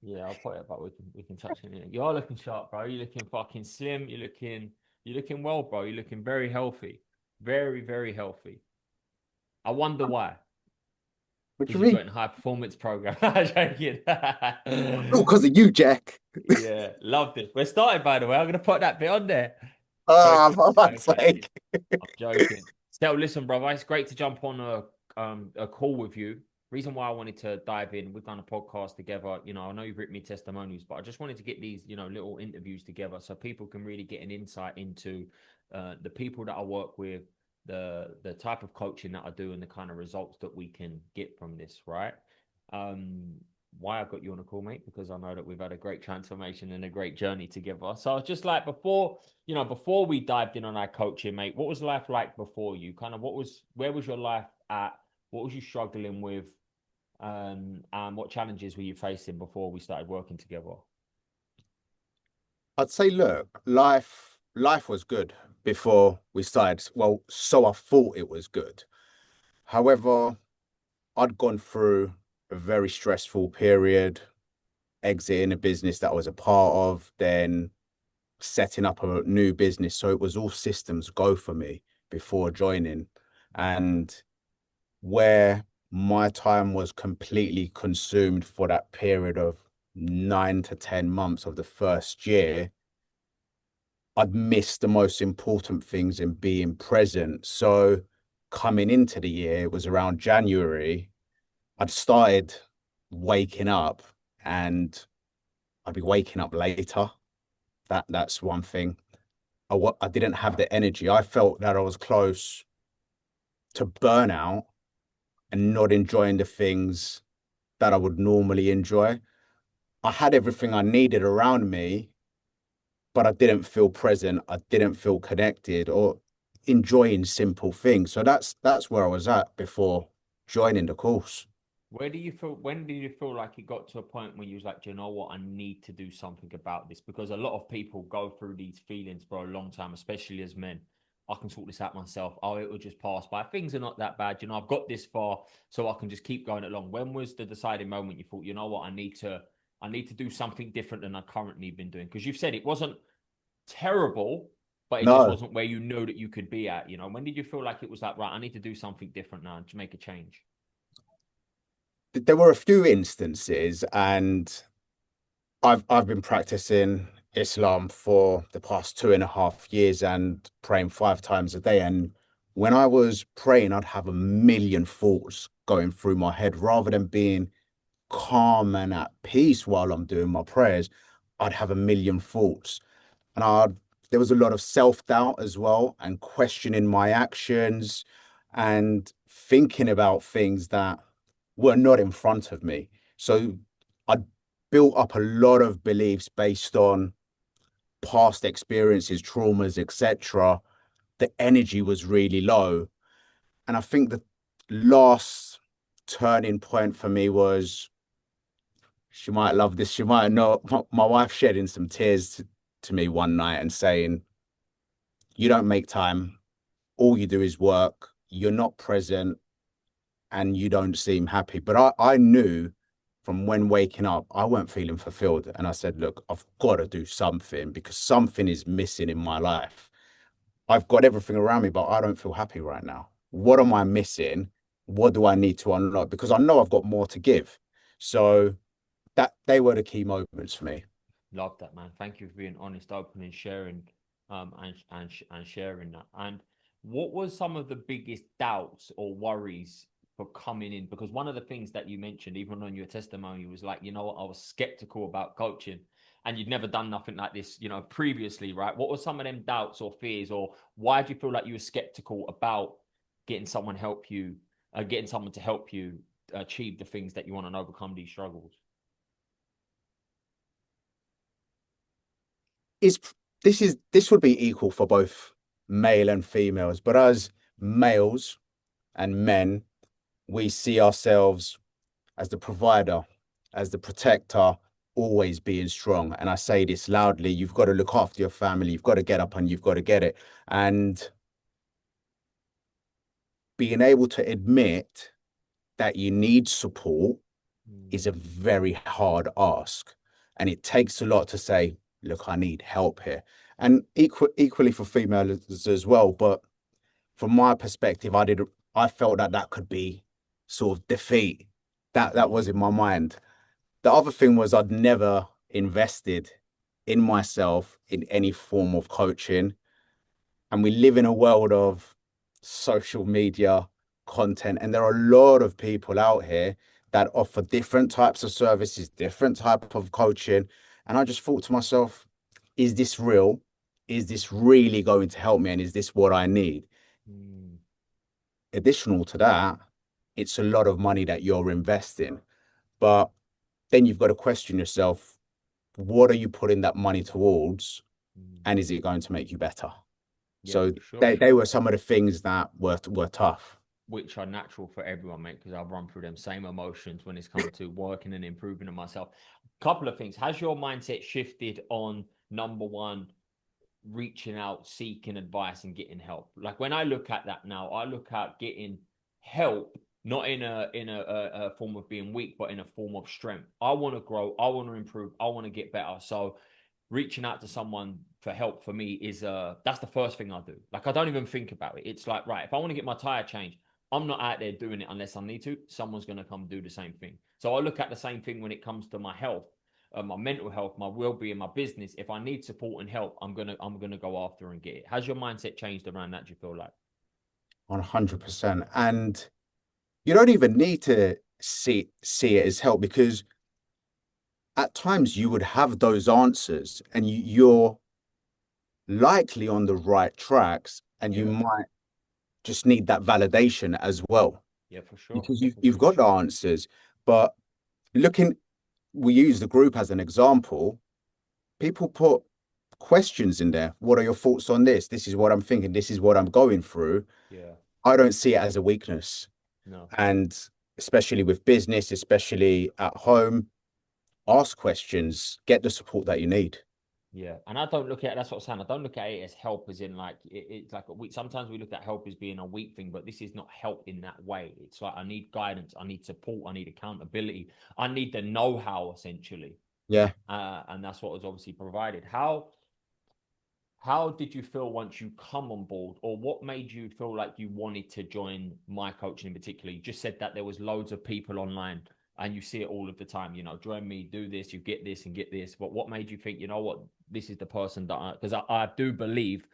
Yeah, I'll put it back. We can touch on it. You're looking sharp, bro. You're looking fucking slim. You're looking well, bro. You're looking very healthy. Very, very healthy. I wonder why. What do Because you you've got mean? a high performance program. I'm joking. All because of you, Jack. Yeah, loved it. We're starting, by the way. I'm gonna put that bit on there. Ah, Joking, for fuck's joking. sake. I'm joking. So listen, brother, it's great to jump on a call with you. Reason why I wanted to dive in, we've done a podcast together. I know you've written me testimonials, but I just wanted to get these, little interviews together so people can really get an insight into the people that I work with, the type of coaching that I do, and the kind of results that we can get from this, right? Um, why I got you on a call, mate, because I know that we've had a great transformation and a great journey together. So it's just like before we dived in on our coaching, mate, what was life like before you? Kind of where was your life at? What was you struggling with? And what challenges were you facing before we started working together? I'd say, look, life was good before we started. Well, so I thought it was good. However, I'd gone through a very stressful period, exiting a business that I was a part of, then setting up a new business. So it was all systems go for me before joining. And where my time was completely consumed for that period of 9 to 10 months of the first year, I'd missed the most important things in being present. So coming into the year, it was around January, I'd started waking up and I'd be waking up later. That's one thing. I didn't have the energy. I felt that I was close to burnout and not enjoying the things that I would normally enjoy. I had everything I needed around me, but I didn't feel present. I didn't feel connected or enjoying simple things. So that's where I was at before joining the course. When did you feel like it got to a point where you was like, do you know what? I need to do something about this because a lot of people go through these feelings for a long time, especially as men. I can sort this out myself. Oh, it will just pass by. Things are not that bad. I've got this far, so I can just keep going along. When was the deciding moment you thought, you know what? I need to do something different than I currently been doing? Because you've said it wasn't terrible, but it just No, wasn't where you know that you could be at. When did you feel like it was like, right, I need to do something different now to make a change? there were a few instances, and I've been practicing Islam for the past 2.5 years and praying 5 times a day. And when I was praying, I'd have a million thoughts going through my head rather than being calm and at peace while I'm doing my prayers. I'd have a million thoughts. And there was a lot of self-doubt as well and questioning my actions and thinking about things that were not in front of me. So I built up a lot of beliefs based on past experiences, traumas, etc. The energy was really low. And I think the last turning point for me was, she might love this, she might not. My wife shedding some tears to me one night and saying, you don't make time, all you do is work, you're not present, and you don't seem happy. But I knew from when waking up, I weren't feeling fulfilled. And I said, look, I've got to do something because something is missing in my life. I've got everything around me, but I don't feel happy right now. What am I missing? What do I need to unlock? Because I know I've got more to give. So that they were the key moments for me. Love that, man. Thank you for being honest, open, and sharing, and sharing that. And what was some of the biggest doubts or worries for coming in? Because one of the things that you mentioned, even on your testimony, was like, you know what, I was skeptical about coaching, and you'd never done nothing like this, previously, right? What were some of them doubts or fears, or why do you feel like you were skeptical about getting getting someone to help you achieve the things that you want and overcome these struggles? Is this would be equal for both male and females, but as males and men, we see ourselves as the provider, as the protector, always being strong. And I say this loudly, you've got to look after your family, you've got to get up and you've got to get it. And being able to admit that you need support is a very hard ask. And it takes a lot to say, look, I need help here. And equally for females as well. But from my perspective, I felt that that could be sort of defeat. That was in my mind. The other thing was I'd never invested in myself in any form of coaching. And we live in a world of social media content, and there are a lot of people out here that offer different types of services, different type of coaching. And I just thought to myself, is this real? Is this really going to help me? And is this what I need? Mm, Additional to that, it's a lot of money that you're investing. But then you've got to question yourself, what are you putting that money towards? mm. And is it going to make you better? Yeah, So for sure. they were some of the things that were tough. Which are natural for everyone, mate, because I've run through them same emotions when it's come to working and improving on myself. Couple of things. Has your mindset shifted on number one, reaching out, seeking advice and getting help? Like when I look at that now, I look at getting help, not in a form of being weak, but in a form of strength. I want to grow, I want to improve, I want to get better. So reaching out to someone for help for me is that's the first thing I do. Like I don't even think about it. It's like, right, if I want to get my tire changed, I'm not out there doing it unless I need to. Someone's going to come do the same thing. So I look at the same thing when it comes to my health, my mental health, my well-being, my business. If I need support and help, I'm gonna go after and get it. Has your mindset changed around that? Do you feel like? 100%. And you don't even need to see it as help, because at times you would have those answers and you're likely on the right tracks, and you Yeah, might just need that validation as well, yeah, for sure. because you've got the answers. But looking, we use the group as an example. People put questions in there. What are your thoughts on this? This is what I'm thinking. This is what I'm going through. Yeah, I don't see it as a weakness. no. And especially with business, especially at home, ask questions, get the support that you need. Yeah, and I don't look at that's what I'm saying. I don't look at it as help as in like it's like sometimes we look at help as being a weak thing, but this is not help in that way. It's like I need guidance, I need support, I need accountability, I need the know-how essentially, Yeah, and that's what was obviously provided. How did you feel once you come on board, or what made you feel like you wanted to join my coaching in particular? You just said that there was loads of people online and you see it all of the time, join me, do this, you get this and get this. But what made you think, you know what, this is the person that because I do believe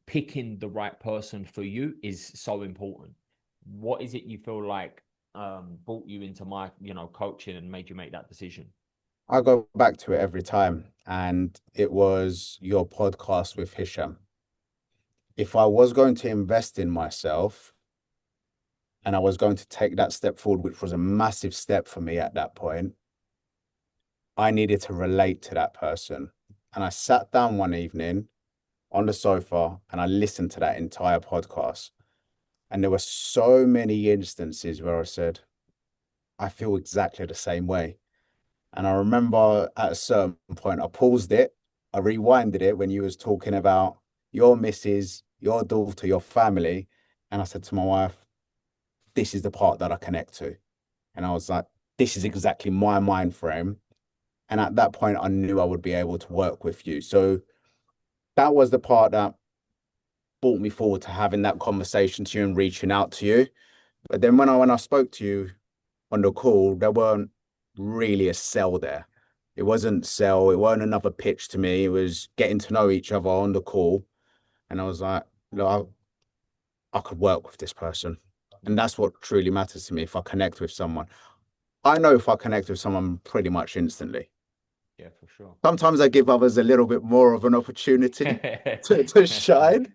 picking the right person for you is so important. What is it you feel like brought you into my, coaching and made you make that decision? I go back to it every time. And it was your podcast with Hisham. If I was going to invest in myself and I was going to take that step forward, which was a massive step for me at that point, I needed to relate to that person. And I sat down one evening on the sofa and I listened to that entire podcast. And there were so many instances where I said, I feel exactly the same way. And I remember at a certain point, I paused it, I rewinded it when you was talking about your missus, your daughter, your family. And I said to my wife, this is the part that I connect to. And I was like, this is exactly my mind frame. And at that point, I knew I would be able to work with you. So that was the part that brought me forward to having that conversation to you and reaching out to you. But then when I spoke to you on the call, there weren't really a sell there. It wasn't sell. It weren't another pitch to me. It was getting to know each other on the call. And I was like, look, I could work with this person. And Yeah, that's what truly matters to me. If I connect with someone, I know if I connect with someone pretty much instantly. yeah, for sure. Sometimes I give others a little bit more of an opportunity to shine,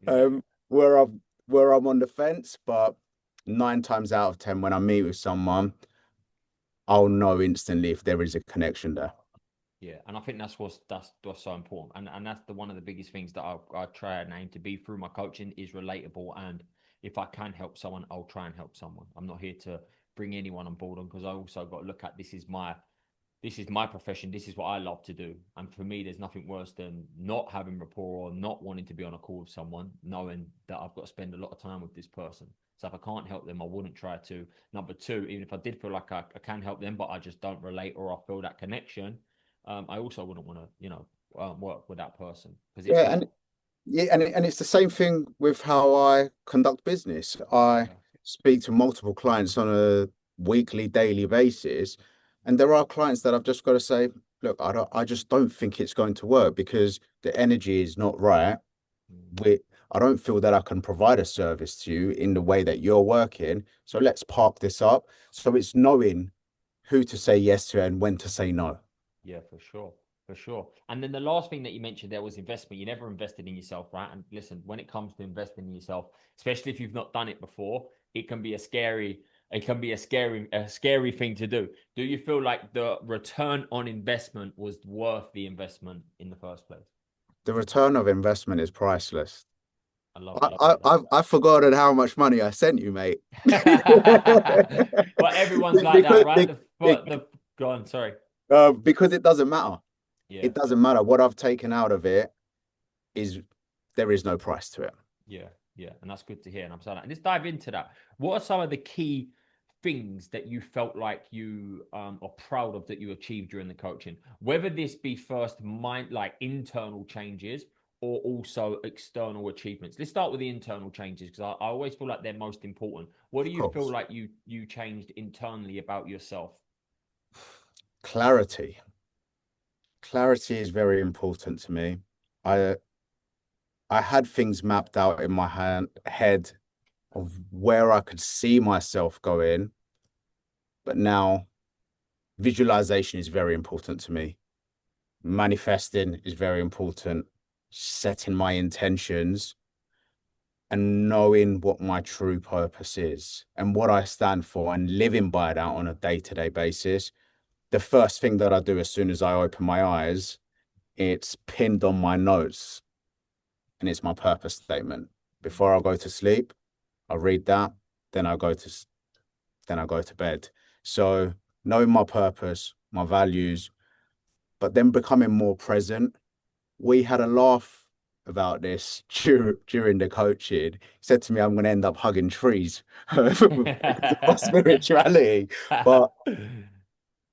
Yeah. um, where I'm on the fence. But 9 times out of 10, when I meet with someone, I'll know instantly if there is a connection there. Yeah, and I think that's what's so important, and that's the one of the biggest things that I try and aim to be through my coaching is relatable. And if I can help someone, I'll try and help someone. I'm not here to bring anyone on board on because I also got to look at this is my profession. This is what I love to do, and for me, there's nothing worse than not having rapport or not wanting to be on a call with someone, knowing that I've got to spend a lot of time with this person. So if I can't help them, I wouldn't try to. Number two, even if I did feel like I can help them, but I just don't relate or I feel that connection, I also wouldn't want to, work with that person because it's Yeah, not. and yeah, and it's the same thing with how I conduct business. I Yeah. speak to multiple clients on a weekly, daily basis, and there are clients that I've just got to say, look, I just don't think it's going to work because the energy is not right. Mm. We, I don't feel that I can provide a service to you in the way that you're working. So let's park this up. So it's knowing who to say yes to and when to say no. Yeah, for sure. For sure. And then the last thing that you mentioned there was investment. You never invested in yourself, right? And listen, when it comes to investing in yourself, especially if you've not done it before, it can be a scary thing to do. Do you feel like the return on investment was worth the investment in the first place? The return of investment is priceless. Love that. I've forgotten how much money I sent you, mate. Well, everyone's like that, because right? Go on, sorry. because it doesn't matter. Yeah. It doesn't matter. What I've taken out of it is there is no price to it. Yeah, yeah, and that's good to hear. And I'm saying that. And let's dive into that. What are some of the key things that you felt like you are proud of that you achieved during the coaching? Whether this be first mind like internal changes or also external achievements. Let's start with the internal changes because I always feel like they're most important. What do Of you feel course. like you changed internally about yourself? Clarity. Clarity is very important to me. I I had things mapped out in my head of where I could see myself going, but now visualization is very important to me. Manifesting is very important. Setting my intentions and knowing what my true purpose is and what I stand for and living by that on a day-to-day basis. The first thing that I do as soon as I open my eyes, it's pinned on my notes and it's my purpose statement. Before I go to sleep, I read that, then I go to bed. So knowing my purpose, my values, but then becoming more present. We had a laugh about this during the coaching. He said to me, I'm going to end up hugging trees because of my spirituality. But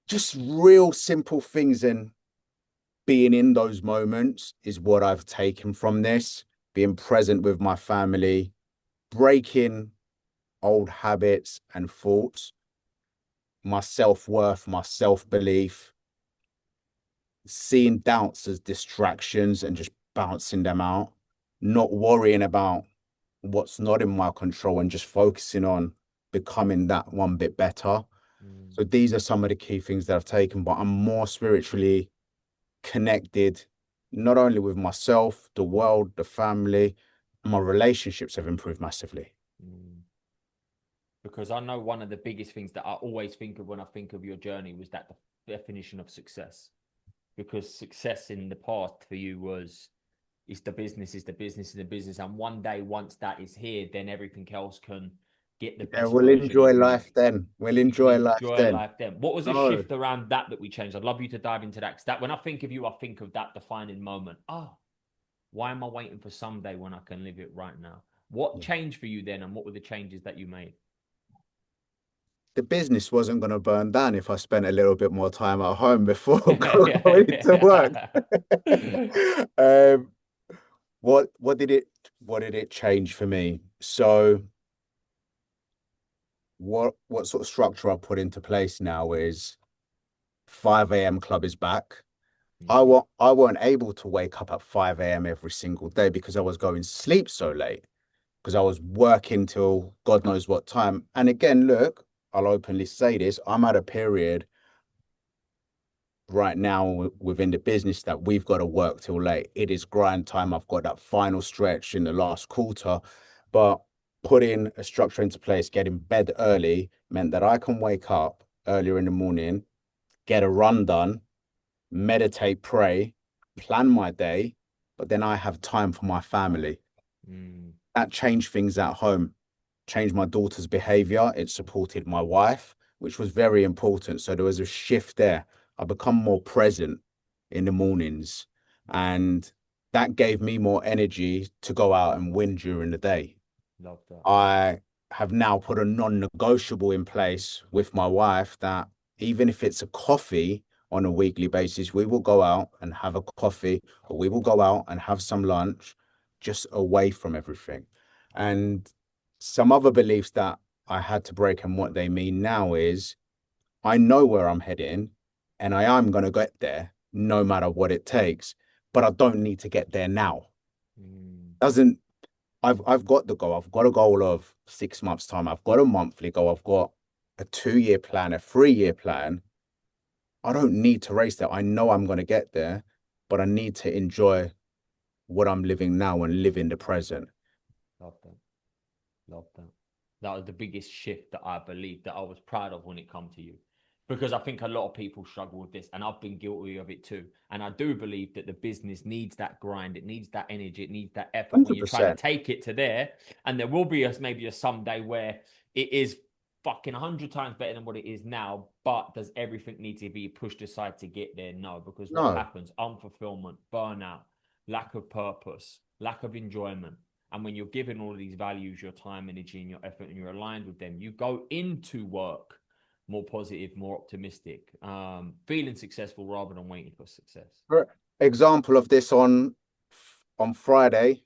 just real simple things and being in those moments is what I've taken from this. Being present with my family, breaking old habits and thoughts, my self-worth, my self-belief, seeing doubts as distractions and just bouncing them out, not worrying about what's not in my control and just focusing on becoming that one bit better. Mm, So these are some of the key things that I've taken, but I'm more spiritually connected, not only with myself, the world, the family, my relationships have improved massively. mm. Because I know one of the biggest things that I always think of when I think of your journey was that the definition of success. Because success in the past for you was it's the business, is the business, is the business. And one day, once that is here, then everything else can get the Yeah, best we'll version of enjoy you. life then. We'll You can enjoy life enjoy then. life then. What was a No, shift around that we changed? I'd love you to dive into that. Because that when I think of you, I think of that defining moment. Oh, why am I waiting for someday when I can live it right now? What yeah. changed for you then, and what were the changes that you made? The business wasn't going to burn down if I spent a little bit more time at home before going to work. Yeah. um, what did it change for me? So what sort of structure I put into place now is 5 a.m. club is back. Mm, I weren't able to wake up at 5 a.m. every single day because I was going to sleep so late because I was working till God knows what time. And again, look, I'll openly say this, I'm at a period right now within the business that we've got to work till late. It is grind time. I've got that final stretch in the last quarter, but putting a structure into place, getting bed early meant that I can wake up earlier in the morning, get a run done, meditate, pray, plan my day, but then I have time for my family. mm, That changed things at home, changed my daughter's behavior. It supported my wife, which was very important. So there was a shift there. I become more present in the mornings, and that gave me more energy to go out and win during the day. love that. I have now put a non-negotiable in place with my wife that even if it's a coffee on a weekly basis, we will go out and have a coffee, or we will go out and have some lunch just away from everything. And some other beliefs that I had to break, and what they mean now is I know where I'm heading and I am going to get there no matter what it takes, but I don't need to get there now. Mm, Doesn't I've got the goal. I've got a goal of 6 months time. I've got a monthly goal. I've got a 2 year plan, a 3 year plan. I don't need to race that. I know I'm going to get there, but I need to enjoy what I'm living now and live in the present. love that. Love that. That was the biggest shift that I believe that I was proud of when it come to you. Because I think a lot of people struggle with this, and I've been guilty of it too. And I do believe that the business needs that grind, it needs that energy, it needs that effort when you're trying to 100%. take it to there. And there will be maybe a someday where it is fucking 100 times better than what it is now. But does everything need to be pushed aside to get there? No, because what No, happens? Unfulfillment, burnout, lack of purpose, lack of enjoyment. And when you're given all of these values, your time, energy, and your effort, and you're aligned with them, you go into work more positive, more optimistic, feeling successful rather than waiting for success. for example of this on Friday,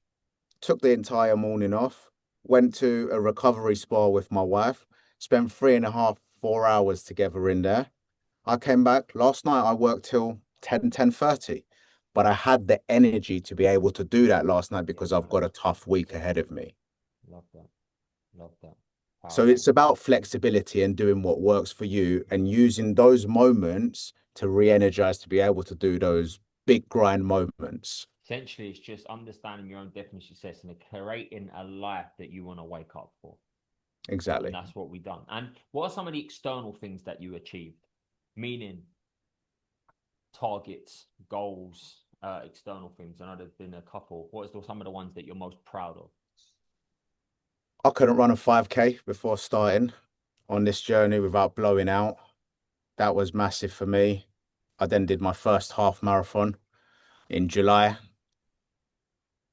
took the entire morning off, went to a recovery spa with my wife, spent 3.5, 4 hours together in there. I came back last night. I worked till 10, 10:30, but I had the energy to be able to do that last night because I've got a tough week ahead of me. Love that. Love that. So Powerful. it's about flexibility and doing what works for you and using those moments to re-energize to be able to do those big grind moments. Essentially, it's just understanding your own definition of success and creating a life that you want to wake up for. And Exactly. that's what we've done. And what are some of the external things that you achieved? Meaning targets, goals, external things. I know there's been a couple. What is some of the ones that you're most proud of? I couldn't run a 5K before starting on this journey without blowing out. That was massive for me. I then did my first half marathon in July.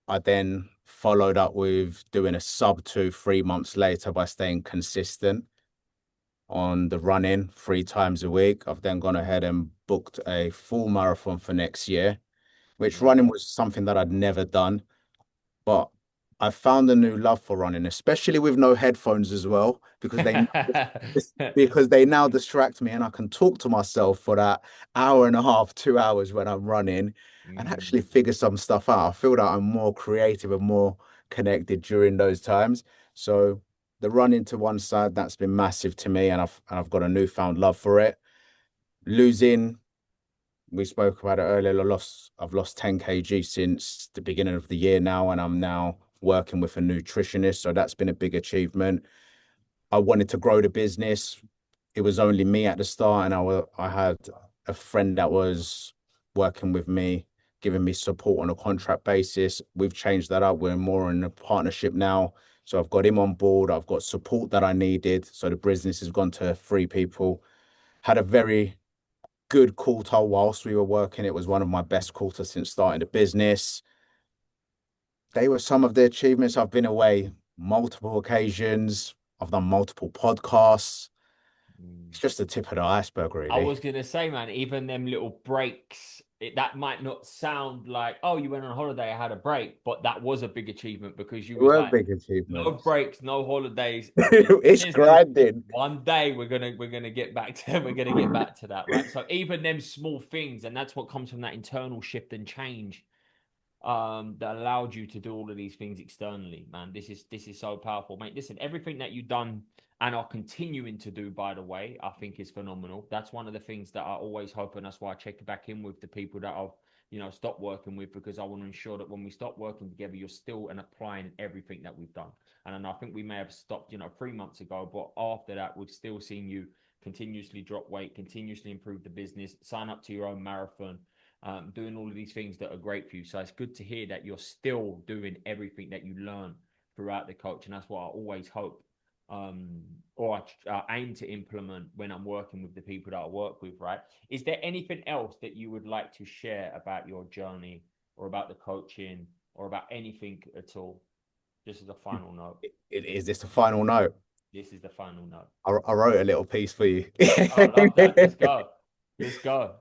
I then followed up with doing a sub 2 3 months later by staying consistent on the running 3 times a week. I've then gone ahead and booked a full marathon for next year, which Mm. running was something that I'd never done. But I found a new love for running, especially with no headphones as well, because they now distract me and I can talk to myself for that hour and a half, 2 hours when I'm running and actually Mm. figure some stuff out. I feel that I'm more creative and more connected during those times. So the running to one side, that's been massive to me, and I've got a newfound love for it. Losing, we spoke about it earlier. I've lost 10 kg since the beginning of the year now, and I'm now working with a nutritionist. So that's been a big achievement. I wanted to grow the business. It was only me at the start, and I had a friend that was working with me, giving me support on a contract basis. We've changed that up. We're more in a partnership now. So I've got him on board. I've got support that I needed. So the business has gone to 3 people. Had a very good quarter whilst we were working. It was one of my best quarters since starting the business. They were some of the achievements. I've been away multiple occasions. I've done multiple podcasts. Mm. It's just the tip of the iceberg, I really. was gonna say, man, even them little breaks, that might not sound like, oh, you went on holiday, I had a break, but that was a big achievement because you They was were like, big no achievements. breaks, no holidays. It's Business. grinding. One day we're gonna get back to we're gonna get back to that, right? So even them small things, and that's what comes from that internal shift and change that allowed you to do all of these things externally, man. This is so powerful, mate. Listen, everything that you've done and are continuing to do, by the way, I think is phenomenal. That's one of the things that I always hope, and that's why I check back in with the people that I've stopped working with, because I want to ensure that when we stop working together, you're still and applying everything that we've done. And I think we may have stopped 3 months ago, but after that, we've still seen you continuously drop weight, continuously improve the business, sign up to your own marathon, doing all of these things that are great for you. So it's good to hear that you're still doing everything that you learn throughout the coach. And that's what I always hope, or I aim to implement when I'm working with the people that I work with, right? Is there anything else that you would like to share about your journey or about the coaching or about anything at all? Just as a final note. Is this the final note? This is the final note. I wrote a little piece for you. Oh, I love that. Let's go. Let's go.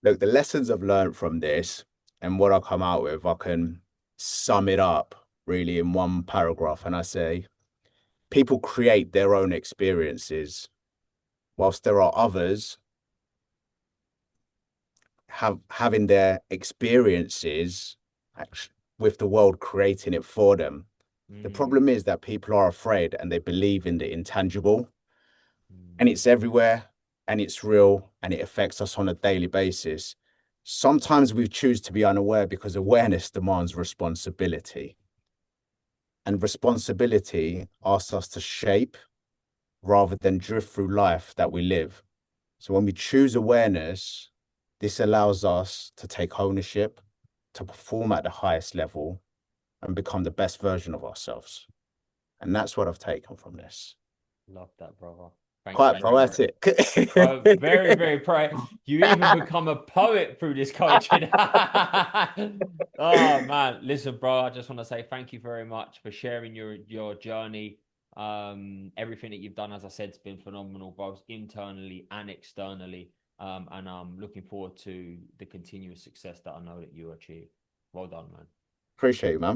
Look, the lessons I've learned from this and what I come out with, I can sum it up really in one paragraph. And I say, people create their own experiences, whilst there are others having their experiences with the world creating it for them. The Mm, problem is that people are afraid and they believe in the intangible, and mm, it's everywhere and it's real and it affects us on a daily basis. Sometimes we choose to be unaware because awareness demands responsibility, and responsibility asks us to shape rather than drift through life that we live. So when we choose awareness, this allows us to take ownership, to perform at the highest level, and become the best version of ourselves. And that's what I've taken from this. love that, brother. Thank you Quite very much. poetic. Bro, very, very proud. You even become a poet through this coaching. Oh man, listen, bro. I just want to say thank you very much for sharing your journey. Everything that you've done, as I said, has been phenomenal, both internally and externally. And I'm looking forward to the continuous success that I know that you achieve. Well done, man. Appreciate you, man.